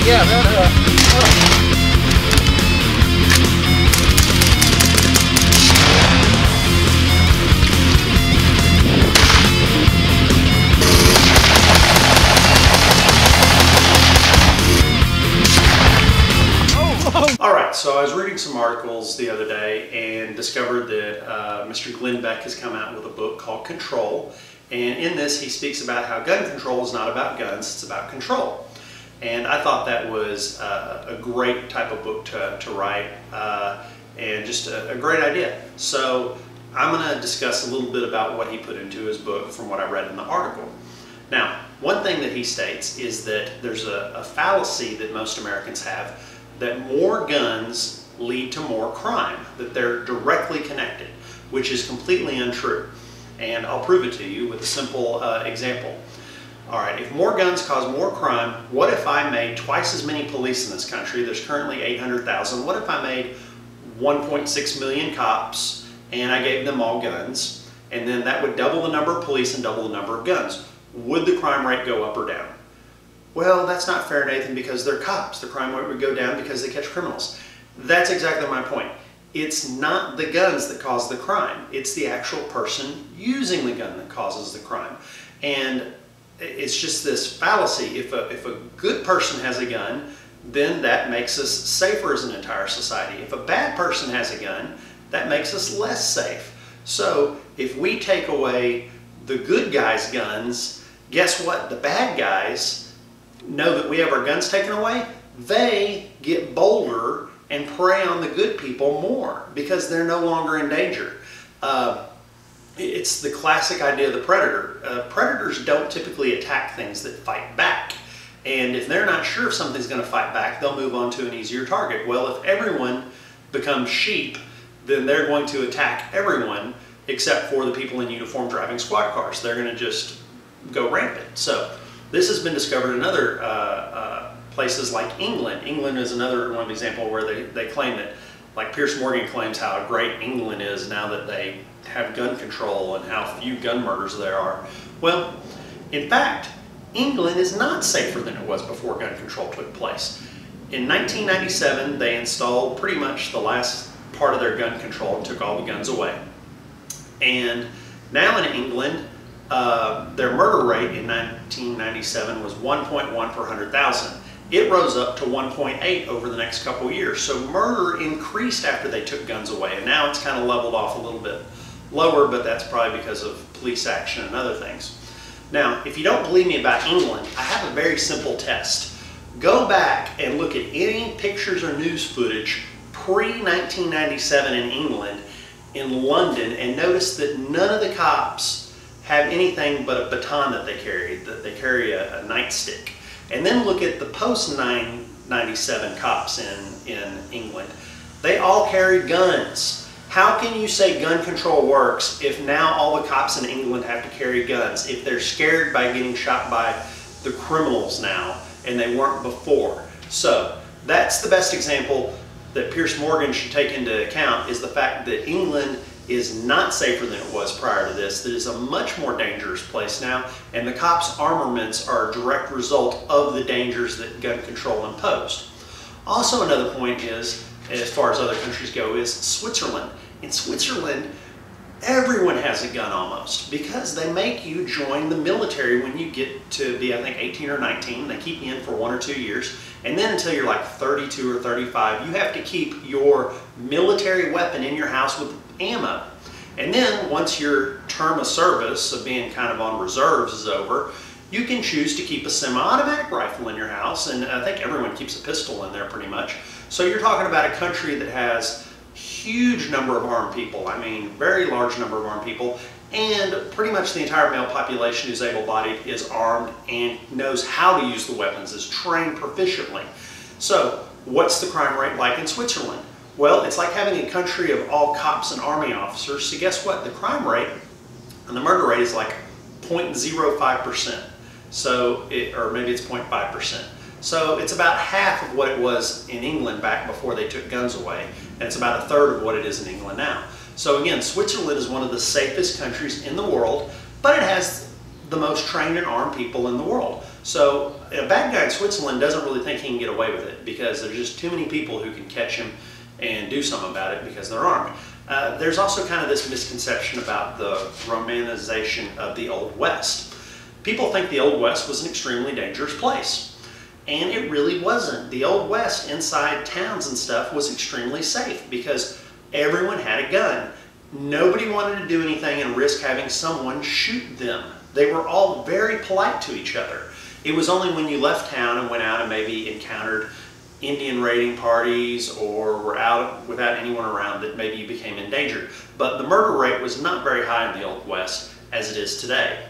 Yeah, that, Alright, so I was reading some articles the other day and discovered that Mr. Glen Beck has come out with a book called Control. And in this he speaks about how gun control is not about guns, it's about control. And I thought that was a great type of book to write and just a great idea. So I'm going to discuss a little bit about what he put into his book from what I read in the article. Now, one thing that he states is that there's a fallacy that most Americans have, that more guns lead to more crime, that they're directly connected, which is completely untrue. And I'll prove it to you with a simple example. All right, if more guns cause more crime, what if I made twice as many police in this country? There's currently 800,000. What if I made 1.6 million cops and I gave them all guns? And then that would double the number of police and double the number of guns. Would the crime rate go up or down? Well, that's not fair, Nathan, because they're cops. The crime rate would go down because they catch criminals. That's exactly my point. It's not the guns that cause the crime. It's the actual person using the gun that causes the crime. And it's just this fallacy. If a good person has a gun, then that makes us safer as an entire society. If a bad person has a gun, that makes us less safe. So if we take away the good guys' guns, guess what? The bad guys know that we have our guns taken away. They get bolder and prey on the good people more because they're no longer in danger. It's the classic idea of the predator. Predators don't typically attack things that fight back. And if they're not sure if something's going to fight back, they'll move on to an easier target. Well, if everyone becomes sheep, then they're going to attack everyone except for the people in uniform driving squad cars. They're going to just go rampant. So this has been discovered in other places like England. England is another one example where they claim that, like Piers Morgan claims how great England is now that they have gun control and how few gun murders there are. Well, in fact, England is not safer than it was before gun control took place. In 1997, they installed pretty much the last part of their gun control and took all the guns away. And now in England, their murder rate in 1997 was 1.1 per 100,000. It rose up to 1.8 over the next couple years. So murder increased after they took guns away, and now it's kind of leveled off a little bit lower, but that's probably because of police action and other things. Now, if you don't believe me about England, I have a very simple test. Go back and look at any pictures or news footage pre-1997 in England, in London, and notice that none of the cops have anything but a baton that they carry, a nightstick. And then look at the post-997 cops in England. They all carry guns. How can you say gun control works if now all the cops in England have to carry guns, if they're scared by getting shot by the criminals now and they weren't before? So that's the best example that Piers Morgan should take into account, is the fact that England is not safer than it was prior to this. That is a much more dangerous place now, and the cops' armaments are a direct result of the dangers that gun control imposed. Also, another point is, as far as other countries go, is Switzerland. In Switzerland, everyone has a gun almost, because they make you join the military when you get to be, I think, 18 or 19. They keep you in for 1 or 2 years, and then until you're like 32 or 35, you have to keep your military weapon in your house with ammo. And then once your term of service of being kind of on reserves is over, you can choose to keep a semi-automatic rifle in your house, and I think everyone keeps a pistol in there pretty much. So you're talking about a country that has huge number of armed people. I mean, very large number of armed people, and pretty much the entire male population who's able-bodied is armed and knows how to use the weapons, is trained proficiently. So what's the crime rate like in Switzerland? Well, it's like having a country of all cops and army officers. So guess what? The crime rate and the murder rate is like 0.05%. So, or maybe it's 0.5%. So it's about half of what it was in England back before they took guns away, and it's about a third of what it is in England now. So again, Switzerland is one of the safest countries in the world, but it has the most trained and armed people in the world. So a bad guy in Switzerland doesn't really think he can get away with it because there's just too many people who can catch him and do something about it because they're armed. There's also kind of this misconception about the romanization of the Old West. People think the Old West was an extremely dangerous place. And it really wasn't. The Old West inside towns and stuff was extremely safe because everyone had a gun. Nobody wanted to do anything and risk having someone shoot them. They were all very polite to each other. It was only when you left town and went out and maybe encountered Indian raiding parties or were out without anyone around that maybe you became endangered. But the murder rate was not very high in the Old West as it is today.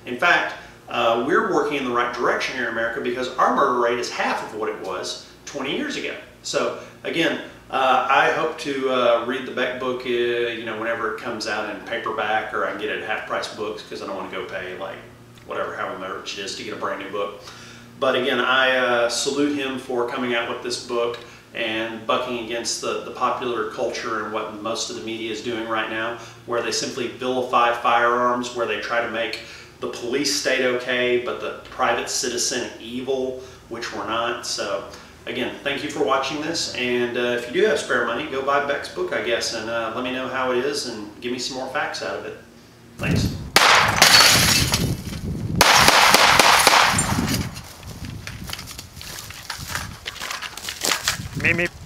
In fact, we're working in the right direction here in America because our murder rate is half of what it was 20 years ago. So again, I hope to read the Beck book, whenever it comes out in paperback, or I can get it at half-price books because I don't want to go pay like whatever, however much it is to get a brand new book. But again, I salute him for coming out with this book and bucking against the popular culture and what most of the media is doing right now, where they simply vilify firearms, where they try to make the police state okay, but the private citizen evil, which we're not. So again, thank you for watching this, and if you do have spare money, go buy Beck's book, I guess, and let me know how it is and give me some more facts out of it. Thanks. Meep, meep.